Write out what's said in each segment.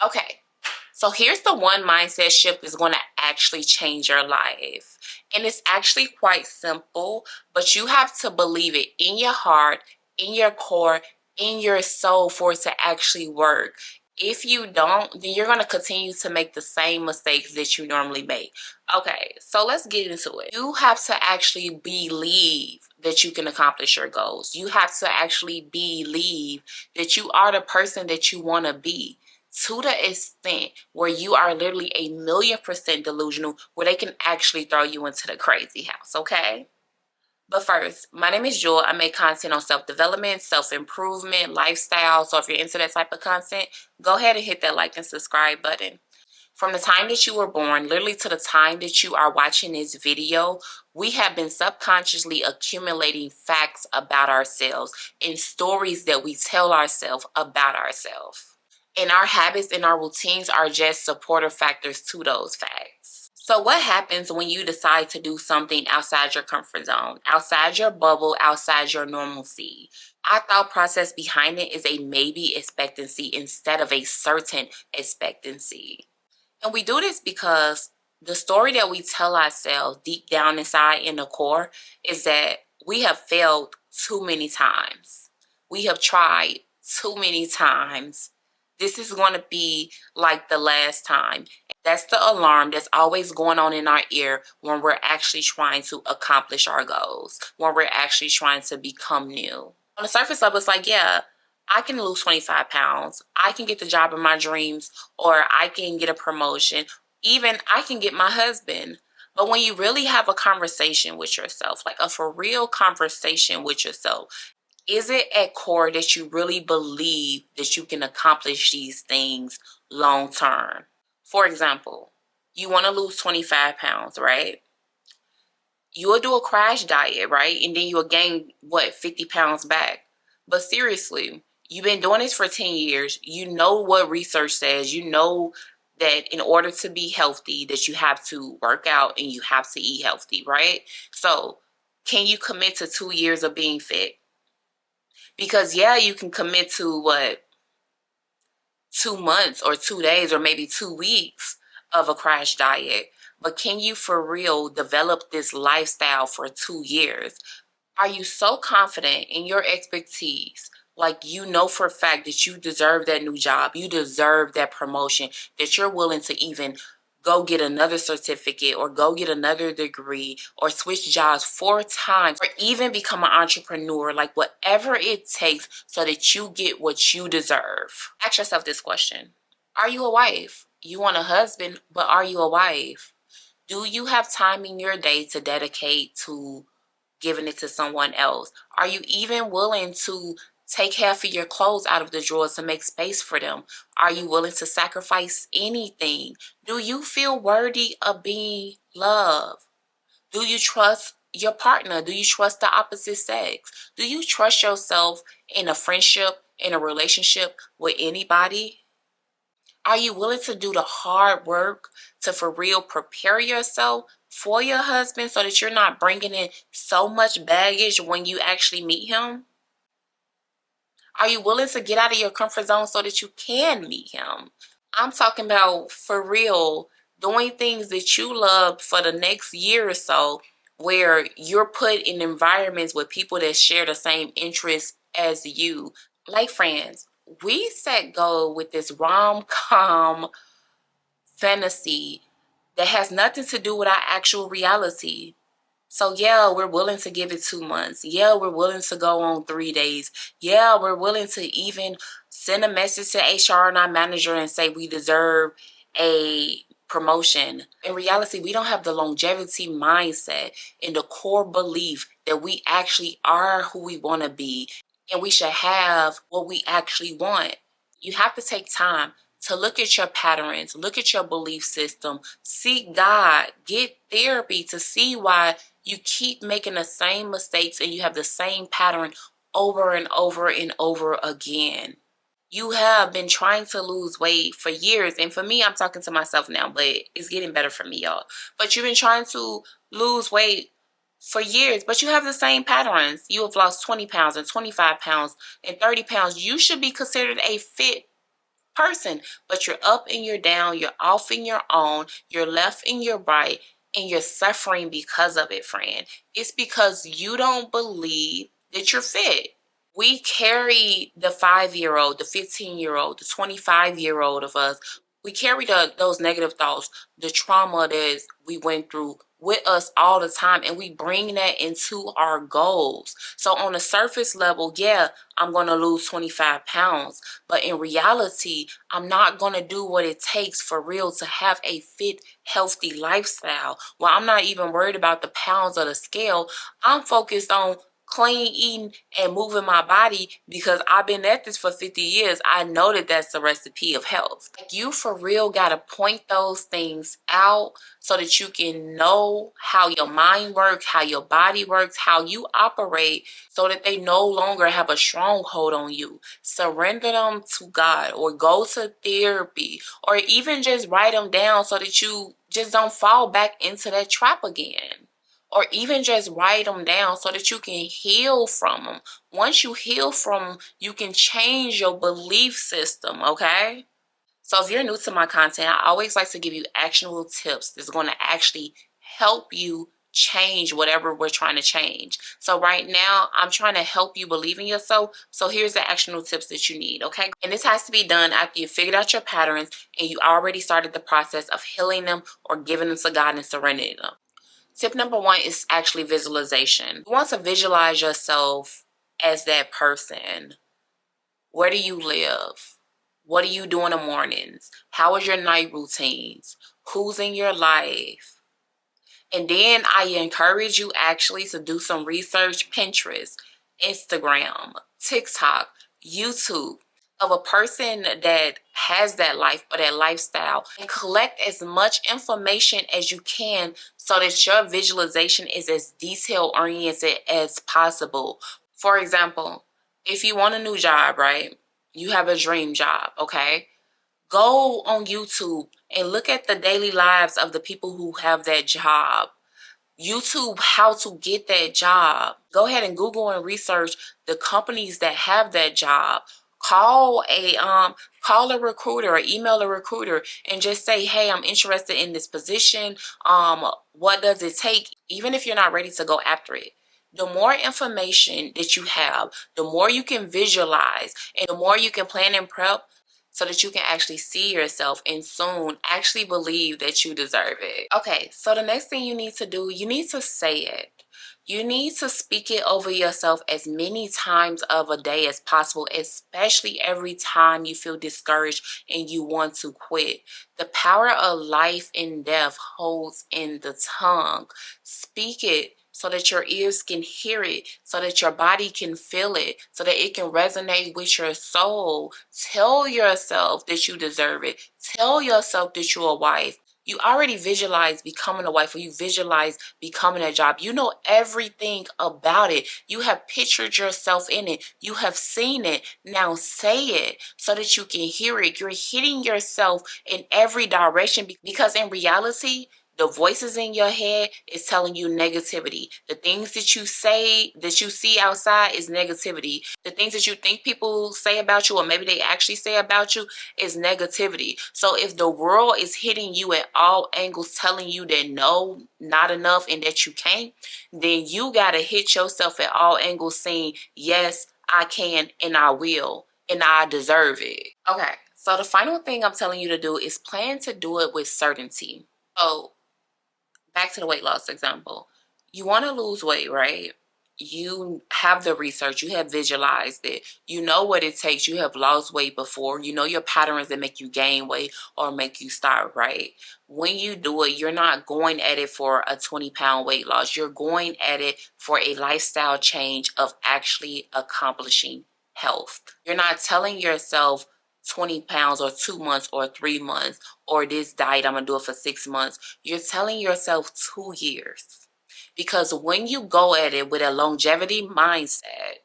Okay, so here's the one mindset shift that's going to actually change your life. And it's actually quite simple, but you have to believe it in your heart, in your core, in your soul for it to actually work. If you don't, then you're going to continue to make the same mistakes that you normally make. Okay, so let's get into it. You have to actually believe that you can accomplish your goals. You have to actually believe that you are the person that you want to be, to the extent where you are literally 1,000,000% delusional, where they can actually throw you into the crazy house, okay? But first, my name is Jewel. I make content on self-development, self-improvement, lifestyle. So if you're into that type of content, go ahead and hit that like and subscribe button. From the time that you were born, literally to the time that you are watching this video, we have been subconsciously accumulating facts about ourselves and stories that we tell ourselves about ourselves. And our habits and our routines are just supportive factors to those facts. So what happens when you decide to do something outside your comfort zone, outside your bubble, outside your normalcy? Our thought process behind it is a maybe expectancy instead of a certain expectancy. And we do this because the story that we tell ourselves deep down inside in the core is that we have failed too many times. We have tried too many times. This is going to be like the last time. That's the alarm that's always going on in our ear when we're actually trying to accomplish our goals, when we're actually trying to become new. On the surface level, it's like, yeah, I can lose 25 pounds. I can get the job of my dreams, or I can get a promotion. Even I can get my husband. But when you really have a conversation with yourself, like a for real conversation with yourself, is it at core that you really believe that you can accomplish these things long term? For example, you want to lose 25 pounds, right? You will do a crash diet, right? And then you'll gain, what, 50 pounds back. But seriously, you've been doing this for 10 years. You know what research says. You know that in order to be healthy, that you have to work out and you have to eat healthy, right? So can you commit to 2 years of being fit? Because yeah, you can commit to what, 2 months or 2 days or maybe 2 weeks of a crash diet. But can you for real develop this lifestyle for 2 years? Are you so confident in your expertise? Like, you know for a fact that you deserve that new job, you deserve that promotion, that you're willing to even go get another certificate or go get another degree or switch jobs 4 times or even become an entrepreneur, like whatever it takes so that you get what you deserve. Ask yourself this question. Are you a wife? You want a husband, but are you a wife? Do you have time in your day to dedicate to giving it to someone else? Are you even willing to take half of your clothes out of the drawers to make space for them? Are you willing to sacrifice anything? Do you feel worthy of being loved? Do you trust your partner? Do you trust the opposite sex? Do you trust yourself in a friendship, in a relationship with anybody? Are you willing to do the hard work to for real prepare yourself for your husband so that you're not bringing in so much baggage when you actually meet him? Are you willing to get out of your comfort zone so that you can meet him? I'm talking about for real doing things that you love for the next year or so, where you're put in environments with people that share the same interests as you. Like Friends, we set go with this rom-com fantasy that has nothing to do with our actual reality. So yeah, we're willing to give it 2 months. Yeah, we're willing to go on 3 days. Yeah, we're willing to even send a message to HR and our manager and say we deserve a promotion. In reality, we don't have the longevity mindset and the core belief that we actually are who we want to be and we should have what we actually want. You have to take time to look at your patterns, look at your belief system, seek God, get therapy to see why you keep making the same mistakes and you have the same pattern over and over and over again. You have been trying to lose weight for years. And for me, I'm talking to myself now, but it's getting better for me, y'all. But you've been trying to lose weight for years, but you have the same patterns. You have lost 20 pounds and 25 pounds and 30 pounds. You should be considered a fit person, but you're up and you're down, you're off and you're on, you're left and you're right, and you're suffering because of it, friend. It's because you don't believe that you're fit. We carry the 5-year-old, the 15-year-old, the 25-year-old of us. We carry those negative thoughts, the trauma that we went through with us all the time, and we bring that into our goals. So on the surface level, yeah, I'm going to lose 25 pounds, but in reality, I'm not going to do what it takes for real to have a fit, healthy lifestyle. Well, I'm not even worried about the pounds of the scale. I'm focused on clean eating and moving my body because I've been at this for 50 years. I know that that's the recipe of health. Like, you for real got to point those things out so that you can know how your mind works, how your body works, how you operate, so that they no longer have a stronghold on you. Surrender them to God, or go to therapy, or even just write them down so that you just don't fall back into that trap again. Or even just write them down so that you can heal from them. Once you heal from them, you can change your belief system, okay? So if you're new to my content, I always like to give you actionable tips that's going to actually help you change whatever we're trying to change. So right now, I'm trying to help you believe in yourself. So here's the actionable tips that you need, okay? And this has to be done after you figured out your patterns and you already started the process of healing them or giving them to God and surrendering them. Tip number 1 is actually visualization. You want to visualize yourself as that person. Where do you live? What do you do in the mornings? How is your night routines? Who's in your life? And then I encourage you actually to do some research: Pinterest, Instagram, TikTok, YouTube, of a person that has that life or that lifestyle, and collect as much information as you can so that your visualization is as detail oriented as possible. For example, if you want a new job, right? You have a dream job, okay? Go on YouTube and look at the daily lives of the people who have that job. YouTube how to get that job. Go ahead and Google and research the companies that have that job. Call a recruiter or email a recruiter and just say, hey, I'm interested in this position. What does it take? Even if you're not ready to go after it. The more information that you have, the more you can visualize and the more you can plan and prep, so that you can actually see yourself and soon actually believe that you deserve it. Okay, so the next thing you need to do, you need to say it. You need to speak it over yourself as many times of a day as possible, especially every time you feel discouraged and you want to quit. The power of life and death holds in the tongue. Speak it so that your ears can hear it, so that your body can feel it, so that it can resonate with your soul. Tell yourself that you deserve it. Tell yourself that you're a wife. You already visualize becoming a wife, or you visualize becoming a job. You know everything about it. You have pictured yourself in it. You have seen it. Now say it so that you can hear it. You're hitting yourself in every direction, because in reality, the voices in your head is telling you negativity. The things that you say, that you see outside, is negativity. The things that you think people say about you, or maybe they actually say about you, is negativity. So if the world is hitting you at all angles, telling you that no, not enough, and that you can't, then you got to hit yourself at all angles saying, yes, I can, and I will, and I deserve it. Okay, so the final thing I'm telling you to do is plan to do it with certainty. So back to the weight loss example. You want to lose weight, right? You have the research, you have visualized it, you know what it takes, you have lost weight before, you know your patterns that make you gain weight or make you start, right? When you do it, you're not going at it for a 20-pound weight loss. You're going at it for a lifestyle change of actually accomplishing health. You're not telling yourself 20 pounds or 2 months or 3 months, or this diet, I'm going to do it for 6 months. You're telling yourself 2 years. Because when you go at it with a longevity mindset,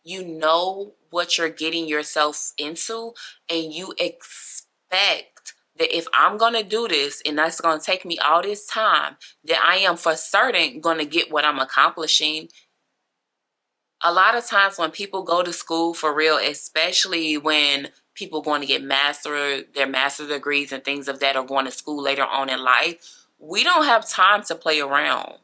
you know what you're getting yourself into, and you expect that if I'm going to do this and that's going to take me all this time, that I am for certain going to get what I'm accomplishing. A lot of times when people go to school for real, especially when people going to get their master degrees and things of that, or going to school later on in life. We don't have time to play around.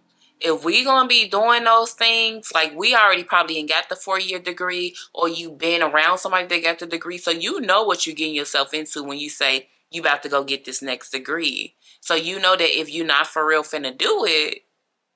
If we gonna be doing those things, like, we already probably ain't got the 4-year degree, or you been around somebody that got the degree, so you know what you're getting yourself into when you say you about to go get this next degree. So you know that if you're not for real finna do it,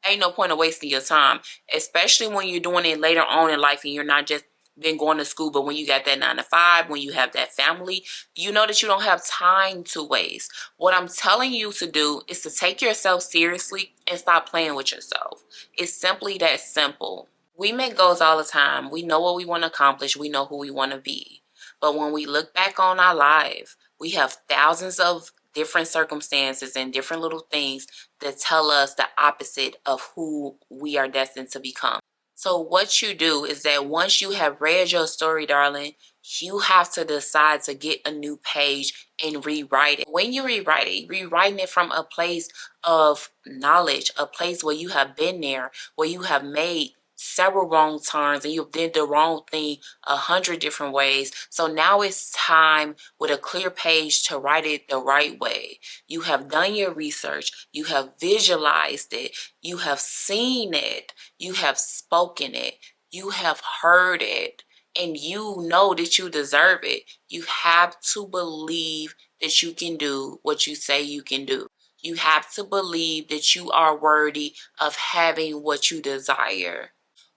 ain't no point of wasting your time, especially when you're doing it later on in life and you're not just been going to school, but when you got that 9 to 5, when you have that family, you know that you don't have time to waste. What I'm telling you to do is to take yourself seriously and stop playing with yourself. It's simply that simple. We make goals all the time. We know what we want to accomplish. We know who we want to be. But when we look back on our life, we have thousands of different circumstances and different little things that tell us the opposite of who we are destined to become. So what you do is that once you have read your story, darling, you have to decide to get a new page and rewrite it. When you rewrite it, rewriting it from a place of knowledge, a place where you have been there, where you have made several wrong turns and you did the wrong thing 100 different ways. So now it's time with a clear page to write it the right way. You have done your research, you have visualized it, you have seen it, you have spoken it, you have heard it, and you know that you deserve it. You have to believe that you can do what you say you can do. You have to believe that you are worthy of having what you desire.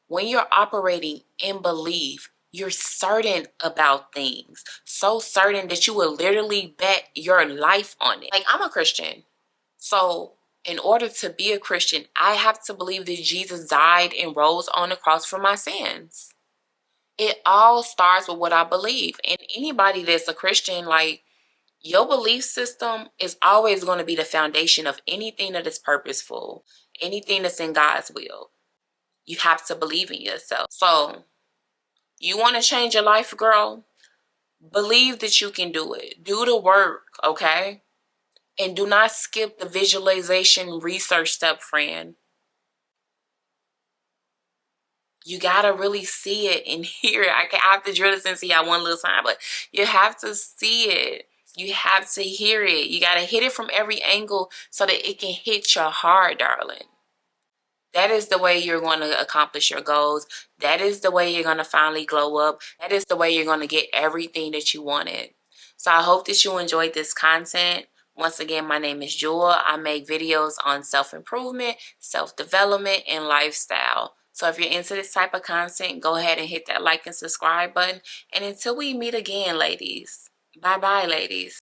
When you're operating in belief, you're certain about things. So certain that you will literally bet your life on it. Like, I'm a Christian. So in order to be a Christian, I have to believe that Jesus died and rose on the cross for my sins. It all starts with what I believe. And anybody that's a Christian, like, your belief system is always going to be the foundation of anything that is purposeful, anything that's in God's will. You have to believe in yourself. So you want to change your life, girl? Believe that you can do it. Do the work, okay? And do not skip the visualization research step, friend. You got to really see it and hear it. I have to drill this into y'all one little time, but you have to see it. You have to hear it. You got to hit it from every angle so that it can hit your heart, darling. That is the way you're going to accomplish your goals. That is the way you're going to finally glow up. That is the way you're going to get everything that you wanted. So I hope that you enjoyed this content. Once again, my name is Jewel. I make videos on self-improvement, self-development, and lifestyle. So if you're into this type of content, go ahead and hit that like and subscribe button. And until we meet again, ladies. Bye-bye, ladies.